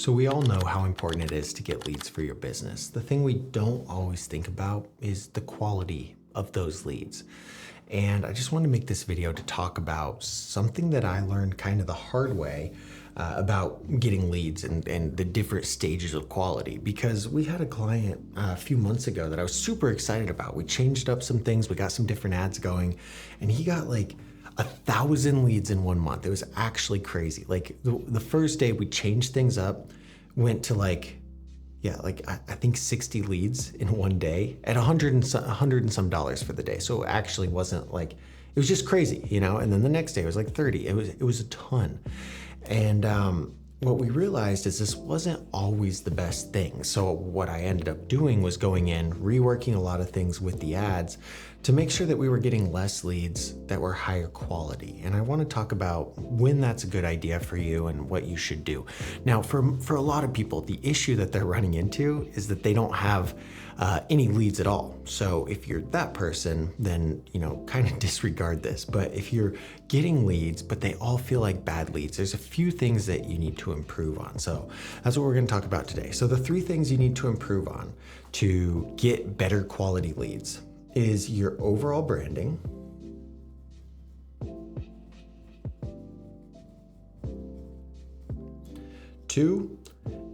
So we all know how important it is to get leads for your business. The thing we don't always think about is the quality of those leads. And I just want to make this video to talk about something that I learned kind of the hard way about getting leads and the different stages of quality, because we had a client a few months ago that I was super excited about. We changed up some things, we got some different ads going, and he got like 1,000 leads in 1 month. It was actually crazy. Like the first day we changed things up, went to I think 60 leads in one day at $100 and some dollars for the day. So it actually wasn't like, it was just crazy, you know? And then the next day it was like 30. It was a ton. And what we realized is this wasn't always the best thing. So what I ended up doing was going in, reworking a lot of things with the ads to make sure that we were getting less leads that were higher quality. And I want to talk about when that's a good idea for you and what you should do. Now, for a lot of people, the issue that they're running into is that they don't have any leads at all. So if you're that person, then, kind of disregard this. But if you're getting leads, but they all feel like bad leads, there's a few things that you need to improve on. So that's what we're going to talk about today. So the 3 things you need to improve on to get better quality leads is your overall branding, two,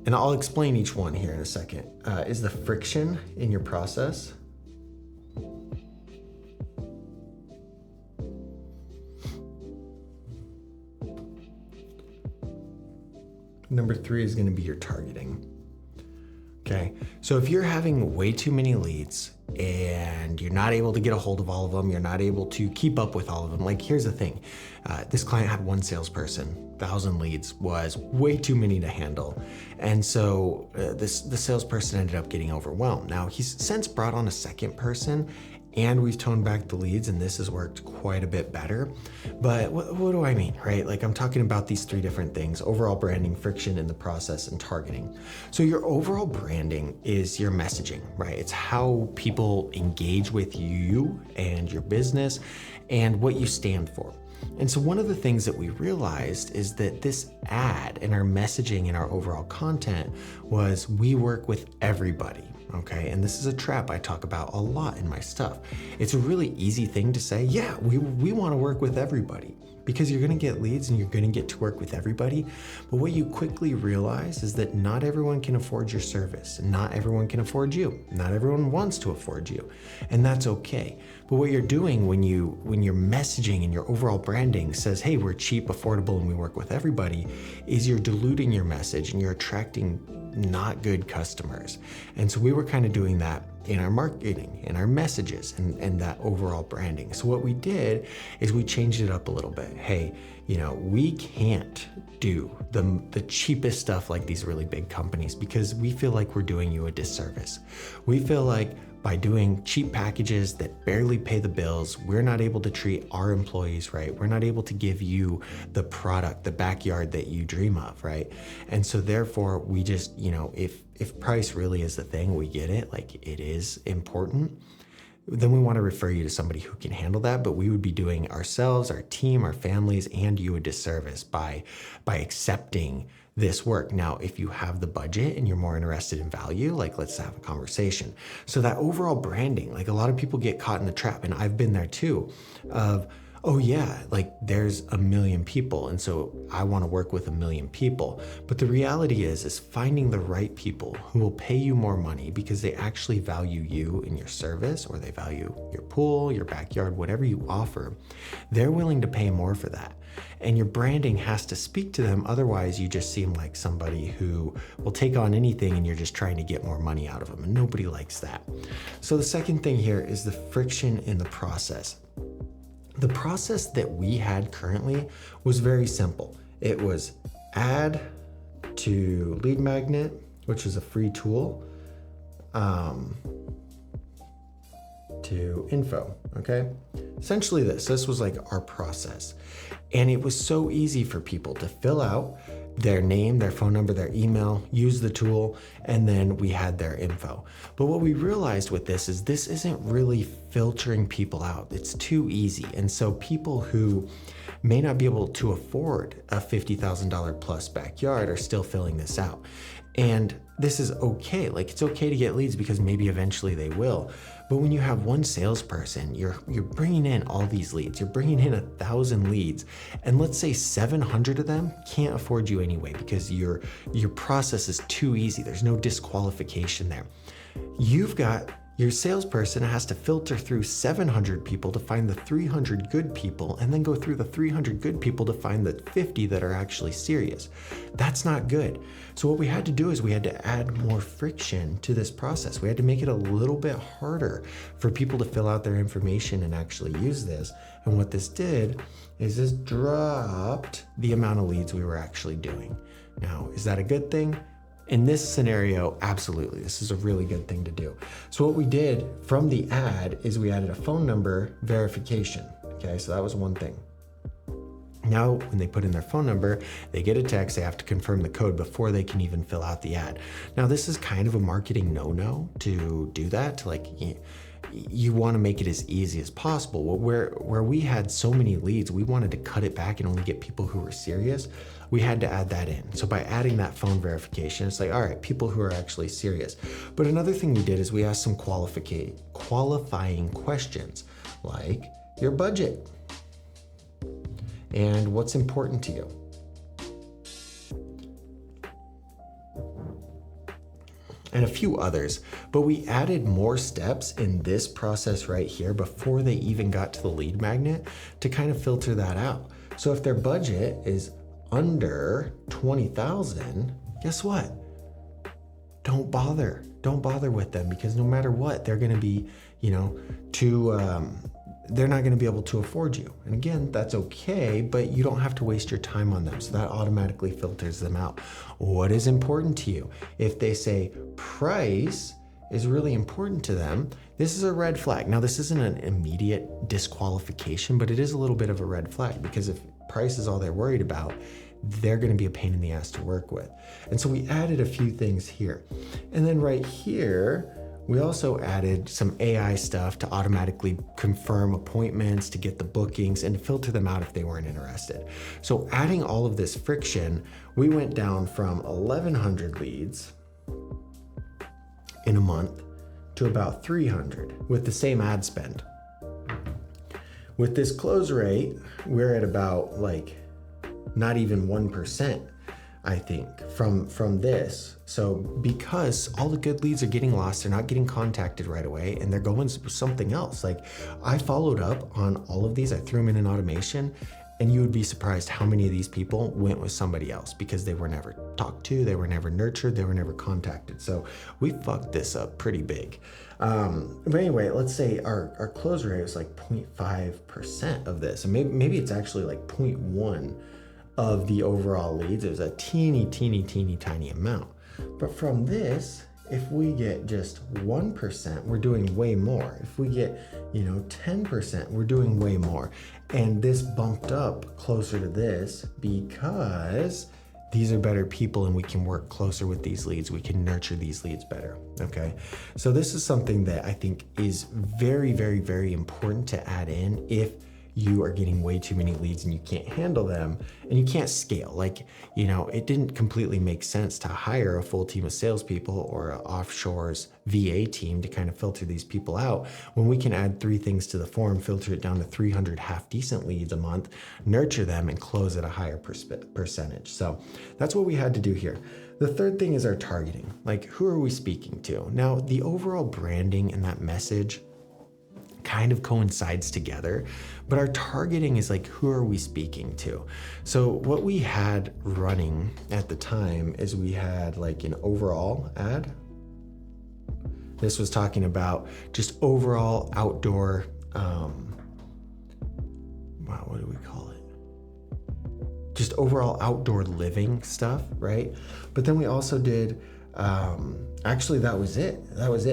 and I'll explain each one here in a second, is the friction in your process. Number 3 is going to be your targeting. Okay, so if you're having way too many leads and you're not able to get a hold of all of them, you're not able to keep up with all of them. Like, here's the thing. This client had 1 salesperson. 1,000 leads was way too many to handle. And so the salesperson ended up getting overwhelmed. Now, he's since brought on a second person, and we've toned back the leads, and this has worked quite a bit better. But what do I mean, right? Like, I'm talking about these 3 different things: overall branding, friction in the process, and targeting. So your overall branding is your messaging, right? It's how people engage with you and your business and what you stand for. And so one of the things that we realized is that this ad and our messaging and our overall content was, we work with everybody. Okay, and this is a trap I talk about a lot in my stuff. It's a really easy thing to say, yeah, we want to work with everybody, because you're going to get leads and you're going to get to work with everybody. But what you quickly realize is that not everyone can afford your service, and not everyone can afford you. Not everyone wants to afford you, and that's okay. But what you're doing when your messaging and your overall branding says, hey, we're cheap, affordable, and we work with everybody, is you're diluting your message and you're attracting not good customers. And so we were kind of doing that in our marketing and our messages and that overall branding. So what we did is we changed it up a little bit. Hey, we can't do the cheapest stuff like these really big companies, because we feel like we're doing you a disservice. We feel like by doing cheap packages that barely pay the bills, we're not able to treat our employees right. We're not able to give you the product, the backyard that you dream of, right? And so therefore we just, if price really is the thing, we get it, like it is important, then we want to refer you to somebody who can handle that. But we would be doing ourselves, our team, our families, and you a disservice by accepting this work. Now, if you have the budget and you're more interested in value, like, let's have a conversation. So that overall branding, like, a lot of people get caught in the trap, and I've been there too, of, oh yeah, like there's 1 million people, and so I want to work with 1 million people. But the reality is finding the right people who will pay you more money because they actually value you and your service, or they value your pool, your backyard, whatever you offer. They're willing to pay more for that. And your branding has to speak to them. Otherwise, you just seem like somebody who will take on anything and you're just trying to get more money out of them. And nobody likes that. So the second thing here is the friction in the process. The process that we had currently was very simple. It was add to lead magnet, which is a free tool, to info, okay? Essentially this was like our process. And it was so easy for people to fill out their name, their phone number, their email, use the tool, and then we had their info. But what we realized with this isn't really filtering people out. It's too easy. And so people who may not be able to afford a $50,000 plus backyard are still filling this out. And this is okay. Like, it's okay to get leads because maybe eventually they will. But when you have one salesperson, you're bringing in all these leads. You're bringing in 1,000 leads, and let's say 700 of them can't afford you anyway because your process is too easy. There's no disqualification there. Your salesperson has to filter through 700 people to find the 300 good people, and then go through the 300 good people to find the 50 that are actually serious. That's not good. So what we had to do is we had to add more friction to this process. We had to make it a little bit harder for people to fill out their information and actually use this. And what this did is this dropped the amount of leads we were actually doing. Now, is that a good thing? In this scenario, absolutely. This is a really good thing to do. So what we did from the ad is we added a phone number verification. Okay, so that was one thing. Now, when they put in their phone number, they get a text, they have to confirm the code before they can even fill out the ad. Now, this is kind of a marketing no-no to do that, to you want to make it as easy as possible. Well, where we had so many leads, we wanted to cut it back and only get people who were serious. We had to add that in. So by adding that phone verification, it's like, all right, people who are actually serious. But another thing we did is we asked some qualifying questions, like your budget and what's important to you. And a few others, but we added more steps in this process right here before they even got to the lead magnet to kind of filter that out. So if their budget is under 20,000, guess what? Don't bother with them, because no matter what, they're going to be, they're not going to be able to afford you. And again, that's okay, but you don't have to waste your time on them. So that automatically filters them out. What is important to you? If they say price is really important to them, this is a red flag. Now, this isn't an immediate disqualification, but it is a little bit of a red flag, because if price is all they're worried about, they're going to be a pain in the ass to work with. And so we added a few things here. And then right here, we also added some AI stuff to automatically confirm appointments, to get the bookings, and to filter them out if they weren't interested. So adding all of this friction, we went down from 1,100 leads in a month to about 300 with the same ad spend. With this close rate, we're at about not even 1%, I think, from this. So because all the good leads are getting lost, they're not getting contacted right away, and they're going with something else. I followed up on all of these. I threw them in an automation, and you would be surprised how many of these people went with somebody else because they were never talked to, they were never nurtured, they were never contacted. So we fucked this up pretty big. But anyway, let's say our close rate was 0.5% of this, and maybe it's actually 0.1 of the overall leads. It was a teeny tiny amount. But from this, if we get just 1%, we're doing way more. If we get 10%, we're doing way more. And this bumped up closer to this because these are better people and we can work closer with these leads. We can nurture these leads better. Okay. So this is something that I think is very, very, very important to add in if you are getting way too many leads and you can't handle them and you can't scale. It didn't completely make sense to hire a full team of salespeople or an offshore's VA team to kind of filter these people out when we can add 3 things to the form, filter it down to 300 half decent leads a month, nurture them, and close at a higher percentage. So that's what we had to do here. The third thing is our targeting. Who are we speaking to? Now, the overall branding and that message kind of coincides together, but our targeting is who are we speaking to? So what we had running at the time is we had an overall ad. This was talking about just overall outdoor, what do we call it? Just overall outdoor living stuff, right? But then we also did, actually that was it.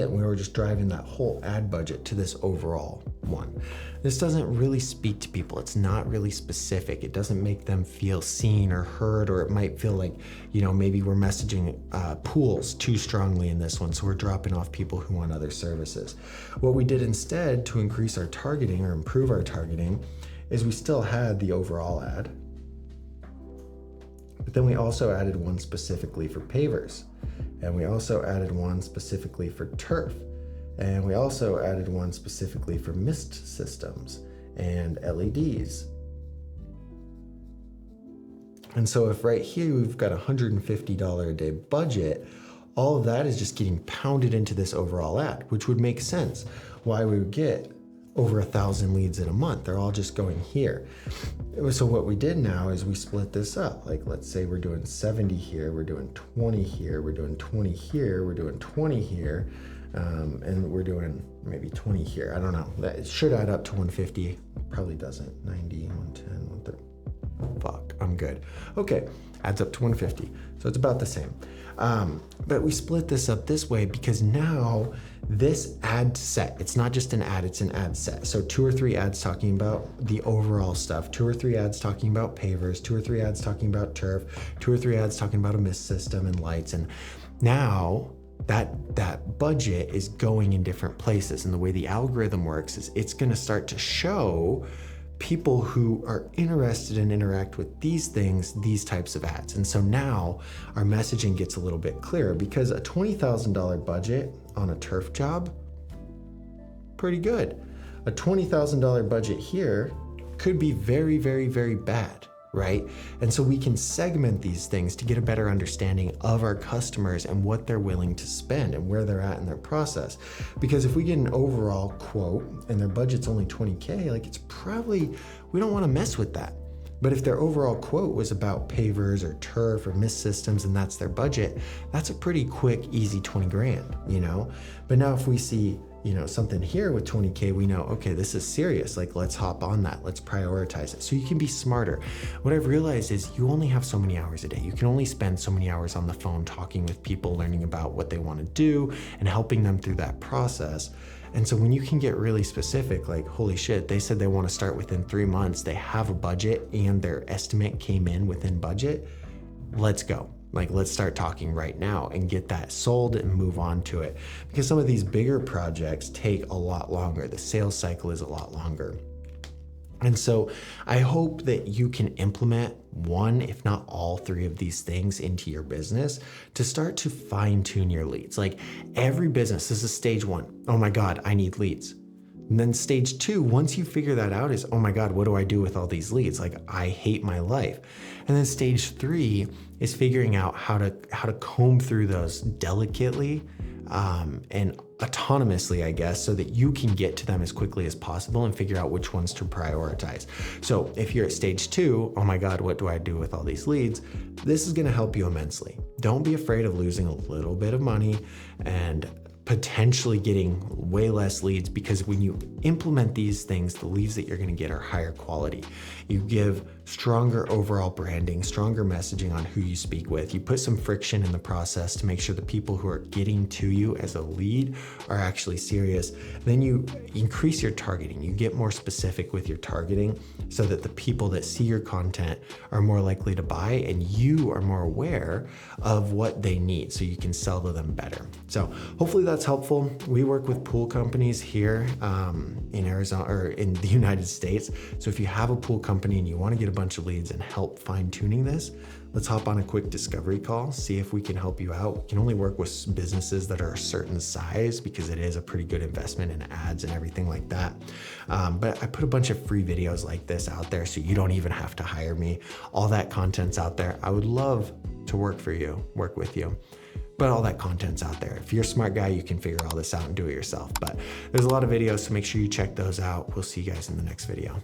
We were just driving that whole ad budget to this overall one. This doesn't really speak to people. It's not really specific. It doesn't make them feel seen or heard, or it might feel maybe we're messaging pools too strongly in this one. So we're dropping off people who want other services. What we did instead to increase our targeting or improve our targeting is we still had the overall ad, but then we also added one specifically for pavers, and we also added one specifically for turf, and we also added one specifically for mist systems and LEDs. And so if right here we've got a $150 a day budget, all of that is just getting pounded into this overall ad, which would make sense why we would get over 1,000 leads in a month. They're all just going here. So what we did now is we split this up. Like, let's say we're doing 70 here, we're doing 20 here, we're doing 20 here, we're doing 20 here, and we're doing maybe 20 here. I don't know. That should add up to 150. Probably doesn't. 90, 110, 130. Fuck, I'm good. Okay, adds up to 150. So it's about the same. But we split this up this way because now this ad set, it's not just an ad, it's an ad set. So 2 or 3 ads talking about the overall stuff, 2 or 3 ads talking about pavers, 2 or 3 ads talking about turf, 2 or 3 ads talking about a mist system and lights. And now that budget is going in different places. And the way the algorithm works is it's going to start to show people who are interested and interact with these things, these types of ads. And so now our messaging gets a little bit clearer, because a $20,000 budget on a turf job, pretty good. A $20,000 budget here could be very, very, very bad, right? And so we can segment these things to get a better understanding of our customers and what they're willing to spend and where they're at in their process. Because if we get an overall quote and their budget's only 20K, like, it's probably, we don't want to mess with that. But if their overall quote was about pavers or turf or mist systems and that's their budget, that's a pretty quick, easy 20 grand, you know? But now if we see, you know, something here with 20K, we know, okay, this is serious. Like, let's hop on that. Let's prioritize it. So you can be smarter. What I've realized is you only have so many hours a day. You can only spend so many hours on the phone talking with people, learning about what they want to do and helping them through that process. And so when you can get really specific, like, holy shit, they said they want to start within 3 months, they have a budget and their estimate came in within budget, let's go. Like, let's start talking right now and get that sold and move on to it. Because some of these bigger projects take a lot longer. The sales cycle is a lot longer. And so I hope that you can implement one, if not all 3 of these things into your business to start to fine tune your leads. Like, every business, this is stage 1. Oh my God, I need leads. And then stage 2, once you figure that out, is, oh my God, what do I do with all these leads? Like, I hate my life. And then stage 3 is figuring out how to comb through those delicately and autonomously, I guess, so that you can get to them as quickly as possible and figure out which ones to prioritize. So if you're at stage 2, oh my God, what do I do with all these leads? This is going to help you immensely. Don't be afraid of losing a little bit of money and potentially getting way less leads, because when you implement these things, the leads that you're going to get are higher quality. You give stronger overall branding, stronger messaging on who you speak with. You put some friction in the process to make sure the people who are getting to you as a lead are actually serious. Then you increase your targeting. You get more specific with your targeting so that the people that see your content are more likely to buy, and you are more aware of what they need so you can sell to them better. So hopefully that's helpful. We work with pool companies here in Arizona, or in the United States. So if you have a pool company and you want to get a bunch of leads and help fine tuning this, let's hop on a quick discovery call, see if we can help you out. We can only work with businesses that are a certain size because it is a pretty good investment in ads and everything like that. But I put a bunch of free videos like this out there so you don't even have to hire me. All that content's out there. I would love to work with you. But all that content's out there. If you're a smart guy, you can figure all this out and do it yourself. But there's a lot of videos, so make sure you check those out. We'll see you guys in the next video.